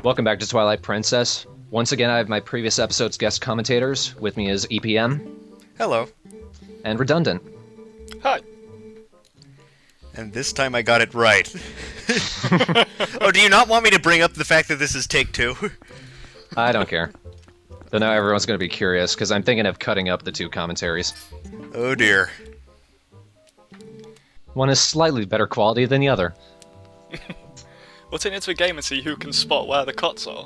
Welcome back to Twilight Princess. Once again, I have my previous episode's guest commentators. With me is EPM. Hello. And Redundant. Hi. And this time I got it right. Oh, do you not want me to bring up the fact that this is take two? I don't care. Though now everyone's going to be curious, because I'm thinking of cutting up the two commentaries. Oh dear. One is slightly better quality than the other. We'll turn into a game and see who can spot where the cuts are.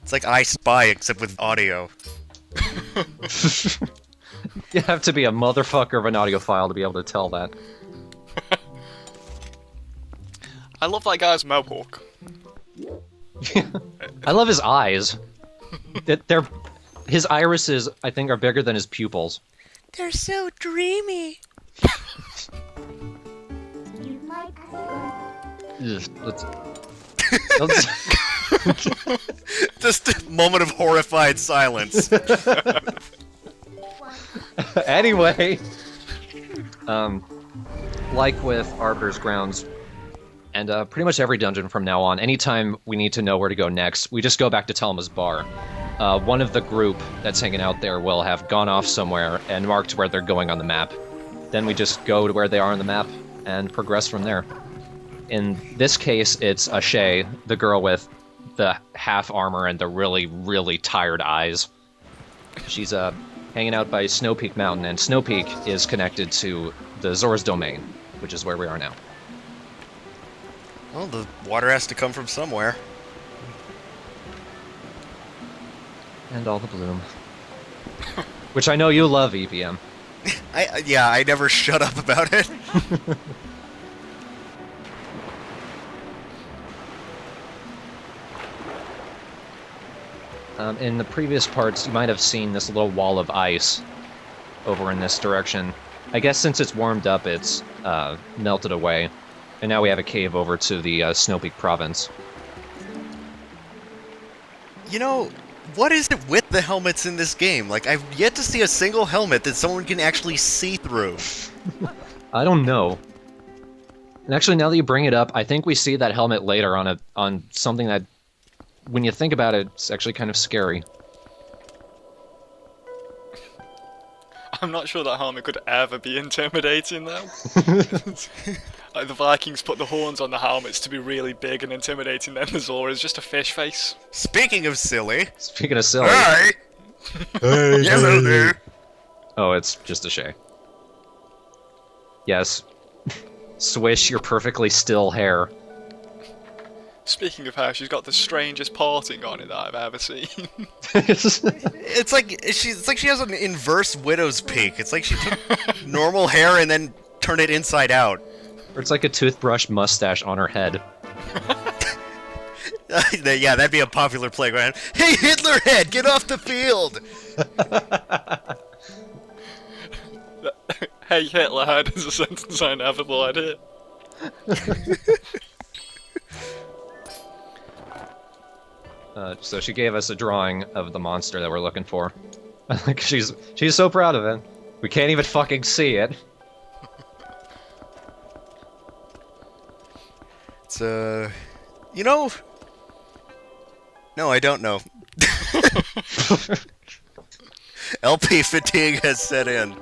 It's like I Spy, except with audio. You have to be a motherfucker of an audiophile to be able to tell that. I love that guy's mohawk. I love his eyes. His irises, I think, are bigger than his pupils. They're so dreamy. Let's Just a moment of horrified silence. Anyway, like with Arbiter's Grounds, and pretty much every dungeon from now on, anytime we need to know where to go next, we just go back to Telma's bar. One of the group that's hanging out there will have gone off somewhere and marked where they're going on the map. Then we just go to where they are on the map and progress from there. In this case, it's Ashay, the girl with the half armor and the really, really tired eyes. She's hanging out by Snowpeak Mountain, and Snowpeak is connected to the Zora's domain, which is where we are now. Well, the water has to come from somewhere. And all the bloom. Which I know you love, EPM. Yeah, I never shut up about it. In the previous parts, you might have seen this little wall of ice over in this direction. I guess since it's warmed up, it's melted away. And now we have a cave over to the Snowpeak province. You know, what is it with the helmets in this game? Like, I've yet to see a single helmet that someone can actually see through. I don't know. And actually, now that you bring it up, I think we see that helmet later on something that, when you think about it, it's actually kind of scary. I'm not sure that helmet could ever be intimidating, though. Like, the Vikings put the horns on the helmets to be really big and intimidating, then the Zora is just a fish face. Speaking of silly... Speaking of silly... Hi! Hey, Hello there! Oh, it's just a Shay. Yes. Swish your perfectly still hair. Speaking of hair, she's got the strangest parting on it that I've ever seen. It's like she has an inverse widow's peak. It's like she took normal hair and then turned it inside out. Or it's like a toothbrush mustache on her head. Yeah, that'd be a popular playground. Hey, Hitler head, get off the field! Hey, Hitler head is a sentence I never thought I'd hear. So she gave us a drawing of the monster that we're looking for. Like she's so proud of it. We can't even fucking see it. It's, you know... No, I don't know. LP fatigue has set in.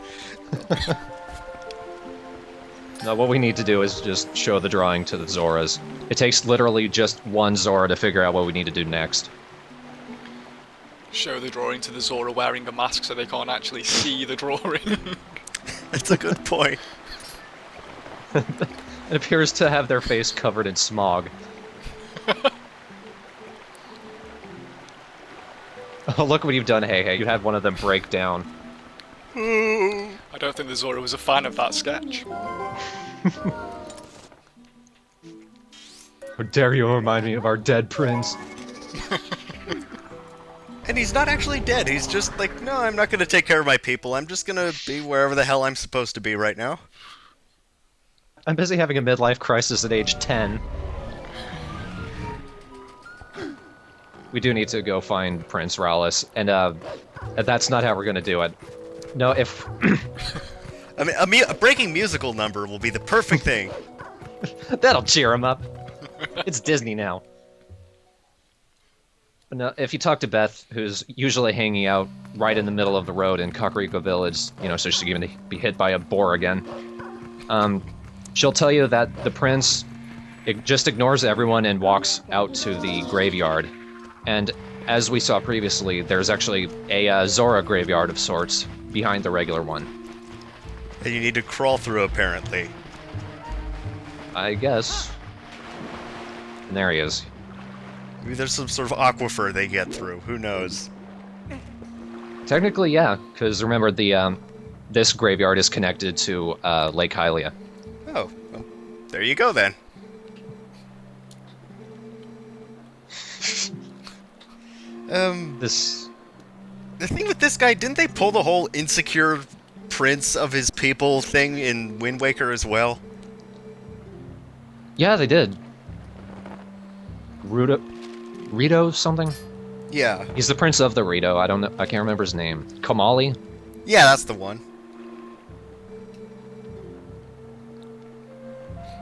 No, what we need to do is just show the drawing to the Zoras. It takes literally just one Zora to figure out what we need to do next. Show the drawing to the Zora wearing a mask so they can't actually see the drawing. That's a good point. It appears to have their face covered in smog. Oh, look what you've done, Hey. You had one of them break down. I don't think the Zora was a fan of that sketch. How dare you remind me of our dead prince? And he's not actually dead, he's just like, no, I'm not gonna take care of my people, I'm just gonna be wherever the hell I'm supposed to be right now. I'm busy having a midlife crisis at age 10. We do need to go find Prince Rowless, and that's not how we're gonna do it. No, if... I mean, a breaking musical number will be the perfect thing. That'll cheer him up. It's Disney now. But no, if you talk to Beth, who's usually hanging out right in the middle of the road in Kakariko Village, you know, so she's going to be hit by a boar again, she'll tell you that the prince just ignores everyone and walks out to the graveyard. And as we saw previously, there's actually a Zora graveyard of sorts behind the regular one. And you need to crawl through, apparently. I guess. And there he is. Maybe there's some sort of aquifer they get through. Who knows? Technically, yeah, because remember, this graveyard is connected to Lake Hylia. Oh, well, there you go then. The thing with this guy, didn't they pull the whole insecure prince of his people thing in Wind Waker as well? Yeah, they did. Rito something? Yeah. He's the prince of the Rito. I don't know. I can't remember his name. Kamali? Yeah, that's the one.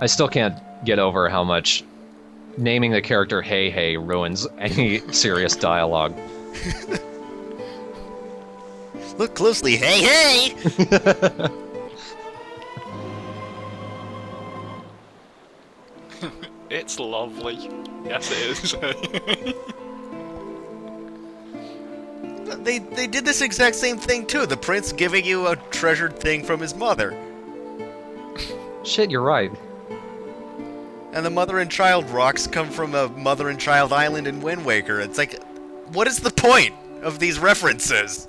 I still can't get over how much naming the character Hey Hey ruins any serious dialogue. Look closely, hey hey! It's lovely. Yes, it is. They did this exact same thing too. The prince giving you a treasured thing from his mother. Shit, you're right. And the mother and child rocks come from a mother and child island in Wind Waker. It's like, what is the point of these references?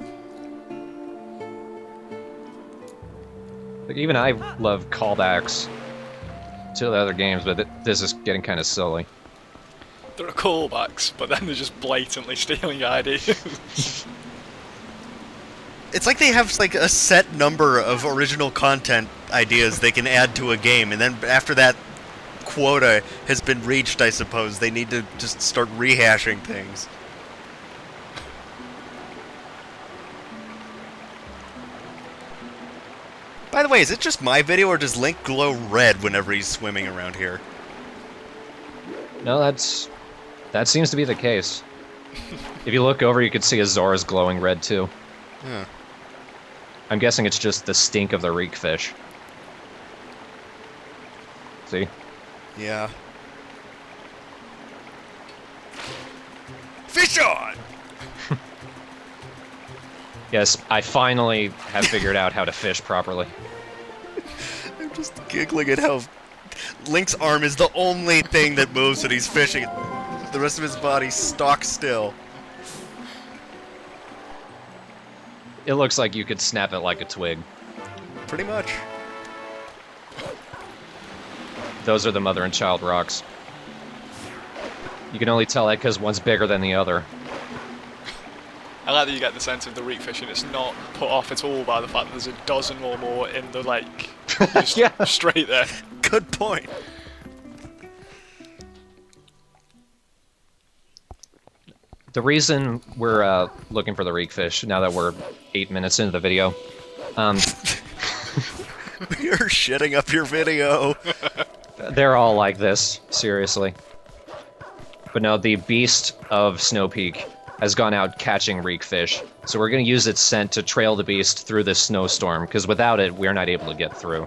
Like, even I love callbacks to the other games, but this is getting kind of silly. There are callbacks, but then they're just blatantly stealing ideas. It's like they have like a set number of original content ideas they can add to a game, and then after that quota has been reached, I suppose, they need to just start rehashing things. By the way, is it just my video, or does Link glow red whenever he's swimming around here? No, that seems to be the case. If you look over, you could see a Zora's glowing red too. Huh. I'm guessing it's just the stink of the Reekfish. See? Yeah. Fish on! Yes, I finally have figured out how to fish properly. I'm just giggling at how Link's arm is the only thing that moves when he's fishing. The rest of his body stock still. It looks like you could snap it like a twig. Pretty much. Those are the mother and child rocks. You can only tell that because one's bigger than the other. I like that you get the sense of the Reekfish, and it's not put off at all by the fact that there's a dozen or more in the lake. Just Yeah. straight there. Good point. The reason we're looking for the Reekfish, now that we're 8 minutes into the video, You're shitting up your video. they're all like this, seriously. But no, the beast of Snowpeak has gone out catching Reekfish, so we're going to use its scent to trail the beast through this snowstorm, because without it, we're not able to get through.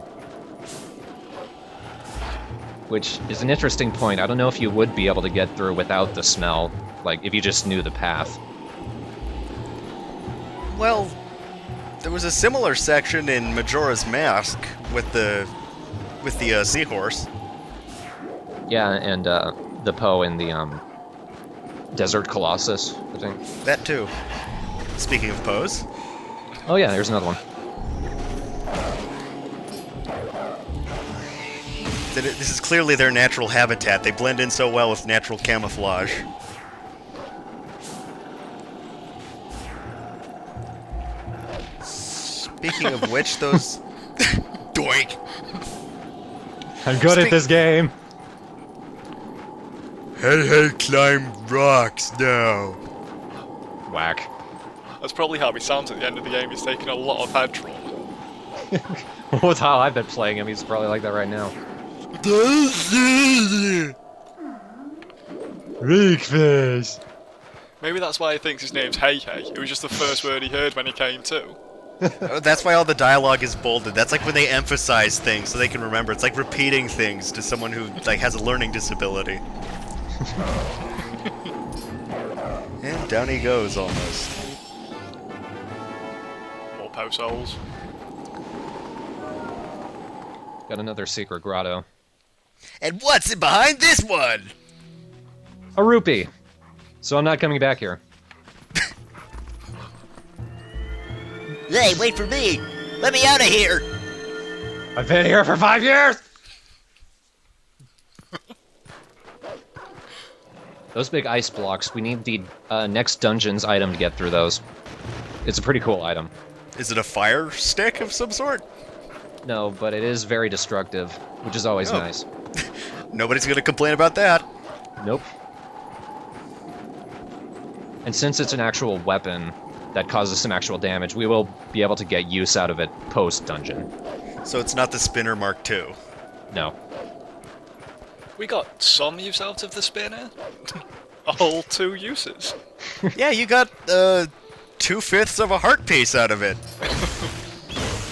Which is an interesting point. I don't know if you would be able to get through without the smell, like if you just knew the path. Well, there was a similar section in Majora's Mask with the seahorse. Yeah, and the Poe in the Desert Colossus, I think. That too. Speaking of pose. Oh yeah, there's another one. This is clearly their natural habitat. They blend in so well with natural camouflage. Speaking of which, those... Doink! I'm good at this game! Hey, climb rocks now. Whack. That's probably how he sounds at the end of the game. He's taking a lot of head trauma. With how I've been playing him, he's probably like that right now. Reekfish. Maybe that's why he thinks his name's Hey Hey. It was just the first word he heard when he came to. That's why all the dialogue is bolded. That's like when they emphasize things so they can remember. It's like repeating things to someone who like has a learning disability. And down he goes almost. More post holes. Got another secret grotto. And what's behind this one? A rupee. So I'm not coming back here. Hey, wait for me! Let me out of here! I've been here for 5 years! Those big ice blocks, we need the next dungeon's item to get through those. It's a pretty cool item. Is it a fire stick of some sort? No, but it is very destructive, which is always nice. Nobody's gonna complain about that. Nope. And since it's an actual weapon that causes some actual damage, we will be able to get use out of it post-dungeon. So it's not the Spinner Mark II. No. We got some use out of the spinner. A whole 2 uses. Yeah, you got 2/5 of a heart piece out of it.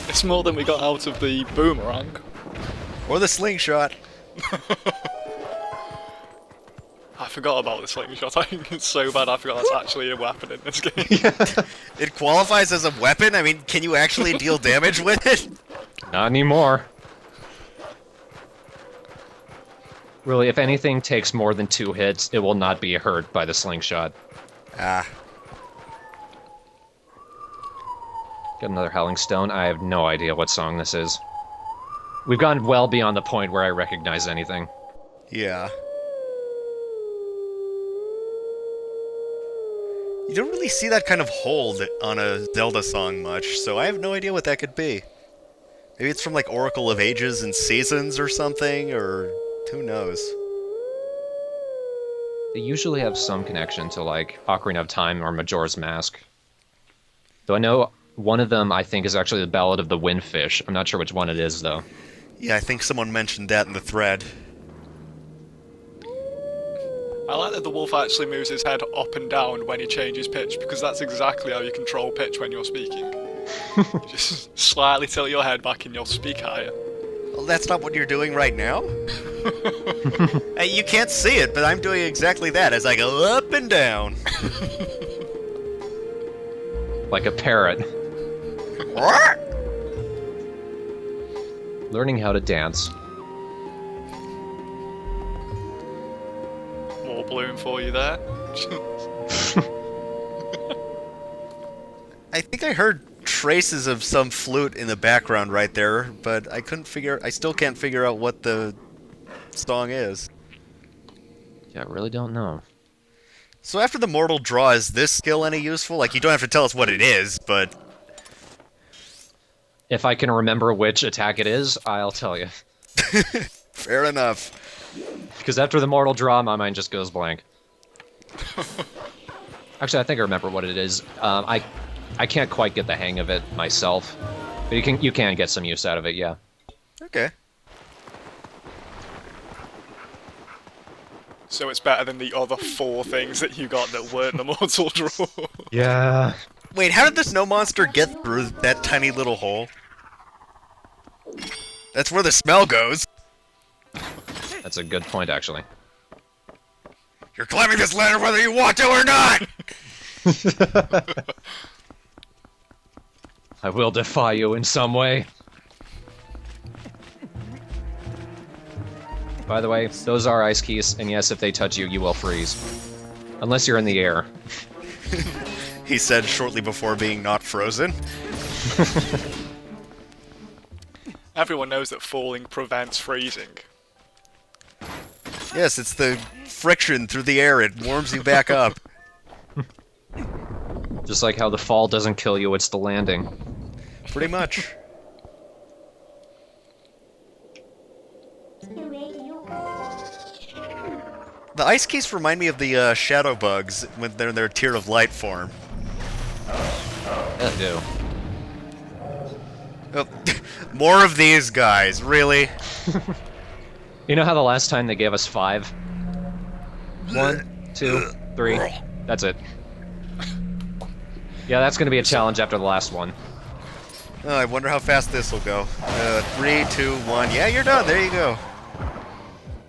It's more than we got out of the boomerang. Or the slingshot. I forgot about the slingshot. I think it's so bad I forgot that's actually a weapon in this game. It qualifies as a weapon? I mean, can you actually deal damage with it? Not anymore. Really, if anything takes more than 2 hits, it will not be hurt by the slingshot. Ah. Got another Howling Stone. I have no idea what song this is. We've gone well beyond the point where I recognize anything. Yeah. You don't really see that kind of hold on a Zelda song much, so I have no idea what that could be. Maybe it's from like Oracle of Ages and Seasons or something, or who knows. They usually have some connection to like Ocarina of Time or Majora's Mask. Though I know one of them I think is actually the Ballad of the Windfish. I'm not sure which one it is though. Yeah, I think someone mentioned that in the thread. I like that the wolf actually moves his head up and down when he changes pitch, because that's exactly how you control pitch when you're speaking. Just slightly tilt your head back and you'll speak higher. Well, that's not what you're doing right now. Hey, you can't see it, but I'm doing exactly that as I go up and down. Like a parrot. What? Learning how to dance. More bloom for you there. I think I heard traces of some flute in the background right there, but I still can't figure out what the song is. Yeah, I really don't know. So after the Mortal Draw, is this skill any useful? Like, you don't have to tell us what it is, but... If I can remember which attack it is, I'll tell you. Fair enough. Because after the Mortal Draw, my mind just goes blank. Actually, I think I remember what it is. I can't quite get the hang of it myself, but you can get some use out of it, yeah. Okay. So it's better than the other 4 things that you got that weren't the Mortal Draw. Yeah. Wait, how did the snow monster get through that tiny little hole? That's where the smell goes. That's a good point, actually. You're climbing this ladder whether you want to or not! I will defy you in some way. By the way, those are ice keys, and yes, if they touch you, you will freeze. Unless you're in the air. He said shortly before being not frozen. Everyone knows that falling prevents freezing. Yes, it's the friction through the air. It warms you back up. Just like how the fall doesn't kill you, it's the landing. Pretty much. The ice keys remind me of the shadow bugs when they're in their Tear of Light form. Yeah, they do. Oh, more of these guys, really? You know how the last time they gave us 5? 1, 2, 3. That's it. Yeah, that's going to be a challenge after the last one. Oh, I wonder how fast this will go. 3, 2, 1. Yeah, you're done. There you go.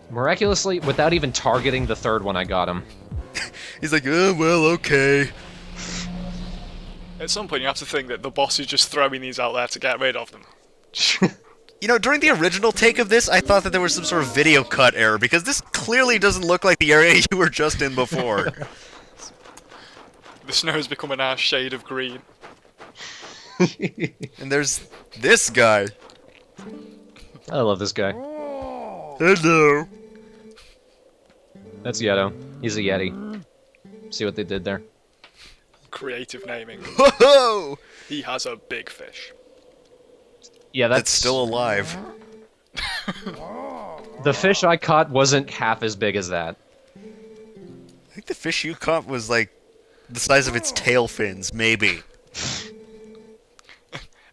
Miraculously, without even targeting the third one, I got him. He's like, oh, well, okay. At some point, you have to think that the boss is just throwing these out there to get rid of them. You know, during the original take of this, I thought that there was some sort of video cut error, because this clearly doesn't look like the area you were just in before. The snow has become a nice shade of green. And there's this guy. I love this guy. Hello. That's Yeto. He's a Yeti. See what they did there? Creative naming. Whoa! He has a big fish. Yeah, That's still alive. The fish I caught wasn't half as big as that. I think the fish you caught was like the size of its tail fins, maybe.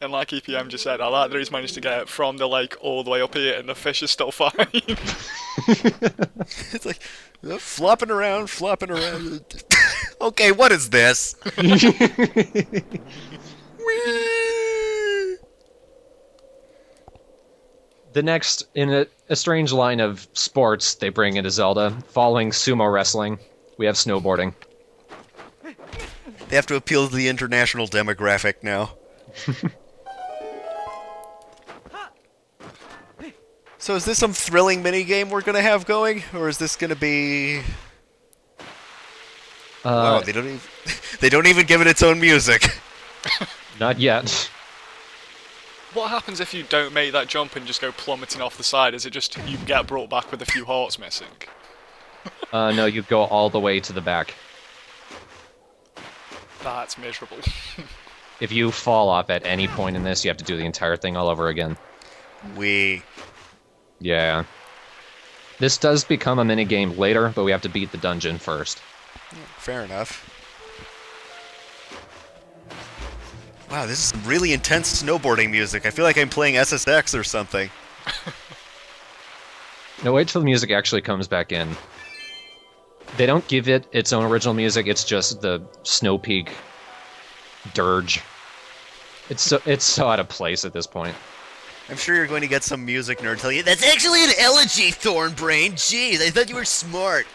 And like EPM just said, I like that he's managed to get from the lake all the way up here and the fish is still fine. It's like, flopping around. Okay, what is this? The next, in a strange line of sports they bring into Zelda, following sumo wrestling, we have snowboarding. They have to appeal to the international demographic now. So is this some thrilling minigame we're gonna have going, or is this gonna be? Wow, they don't even give it its own music. Not yet. What happens if you don't make that jump and just go plummeting off the side? Is it just you get brought back with a few hearts missing? No, you go all the way to the back. That's miserable. If you fall off at any point in this, you have to do the entire thing all over again. Yeah. This does become a minigame later, but we have to beat the dungeon first. Fair enough. Wow, this is some really intense snowboarding music. I feel like I'm playing SSX or something. No, wait till the music actually comes back in. They don't give it its own original music, it's just the Snowpeak dirge. It's so out of place at this point. I'm sure you're going to get some music nerd tell you, that's actually an elegy, Thornbrain! Jeez, I thought you were smart!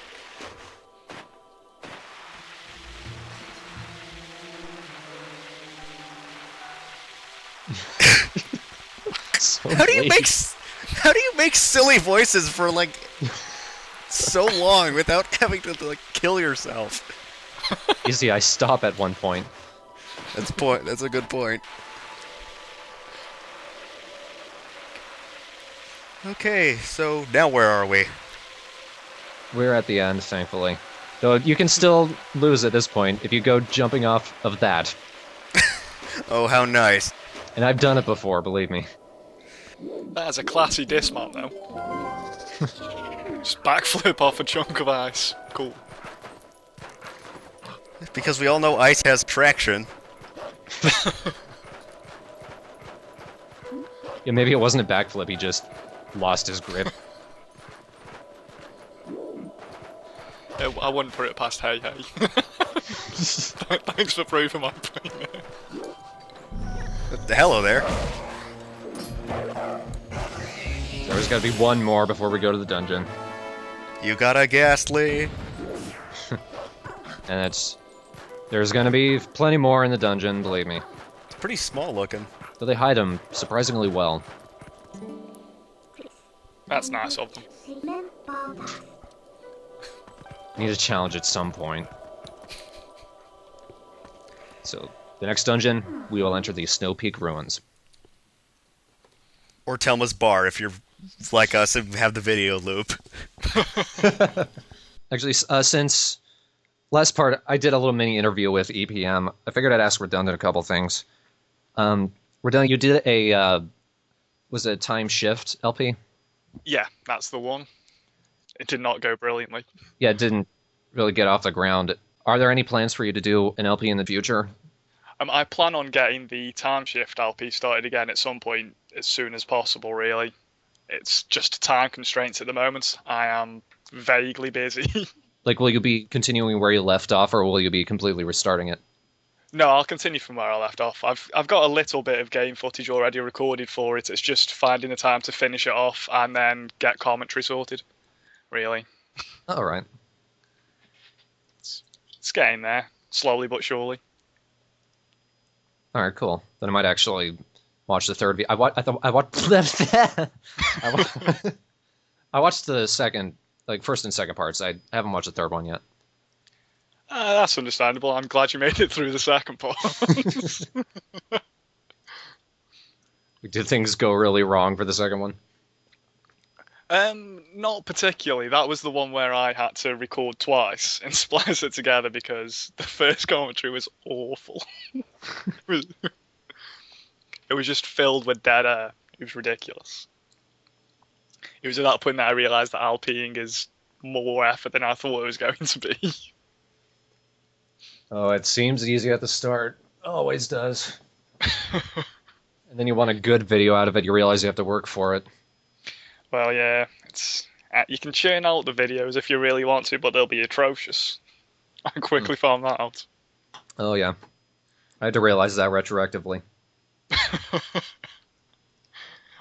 So How do you late. make silly voices for, like, so long without having to, like, kill yourself? You see, I stop at one point. That's a good point. Okay, so now where are we? We're at the end, thankfully. Though you can still lose at this point if you go jumping off of that. Oh, how nice. And I've done it before, believe me. That's a classy dismount, though. Just backflip off a chunk of ice. Cool. Because we all know ice has traction. Yeah, maybe it wasn't a backflip, he just lost his grip. I wouldn't put it past Hey Hey. Thanks for proving my point. Hello there. There's gotta be one more before we go to the dungeon. You got a ghastly. And there's gonna be plenty more in the dungeon, believe me. It's pretty small looking. Though they hide them surprisingly well. That's nice of them. Need a challenge at some point. So, the next dungeon, we will enter the Snowpeak Ruins. Or Telma's Bar if you're like us and have the video loop. Actually, since last part, I did a little mini interview with EPM. I figured I'd ask Redundant a couple things. Redundant, you did was it a time shift LP? Yeah, that's the one. It did not go brilliantly. Yeah, it didn't really get off the ground. Are there any plans for you to do an LP in the future? I plan on getting the time shift LP started again at some point as soon as possible, really. It's just time constraints at the moment. I am vaguely busy. Like, will you be continuing where you left off, or will you be completely restarting it? No, I'll continue from where I left off. I've got a little bit of game footage already recorded for it. It's just finding the time to finish it off and then get commentary sorted. Really, All right. it's getting there, slowly but surely. All right, cool. Then I might actually watch the third. I watched. I watched the second, like first and second parts. I haven't watched the third one yet. That's understandable. I'm glad you made it through the second part. Did things go really wrong for the second one? Not particularly. That was the one where I had to record twice and splice it together because the first commentary was awful. It was just filled with dead air. It was ridiculous. It was at that point that I realised that LPing is more effort than I thought it was going to be. Oh, it seems easy at the start. Always does. And then you want a good video out of it, you realize you have to work for it. Well, yeah, it's you can churn out the videos if you really want to, but they'll be atrocious. I quickly found that out. Oh, yeah. I had to realize that retroactively.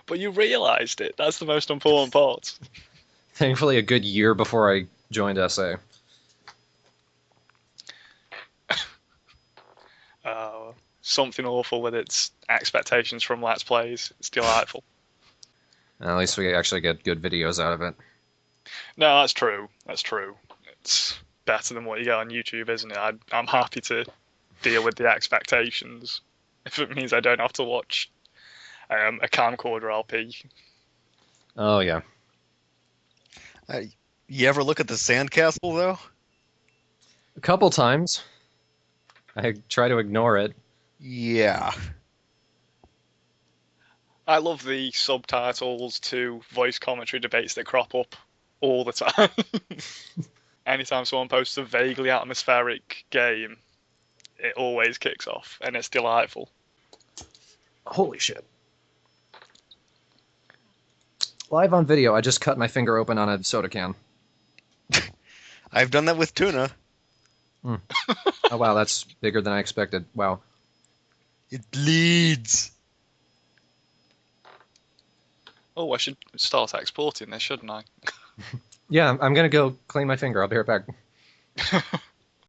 But you realised it. That's the most important part. Thankfully, a good year before I joined SA. Something awful with its expectations from Let's Plays. It's delightful. At least we actually get good videos out of it. No, that's true. That's true. It's better than what you get on YouTube, isn't it? I'm happy to deal with the expectations if it means I don't have to watch a camcorder LP. Oh, yeah. You ever look at the sandcastle, though? A couple times. I try to ignore it. Yeah. I love the subtitles to voice commentary debates that crop up all the time. Anytime someone posts a vaguely atmospheric game, it always kicks off, and it's delightful. Holy shit. Live on video, I just cut my finger open on a soda can. I've done that with tuna. Oh, wow, that's bigger than I expected. Wow. It bleeds. Oh, I should start exporting this, shouldn't I? Yeah, I'm gonna go clean my finger. I'll be right back.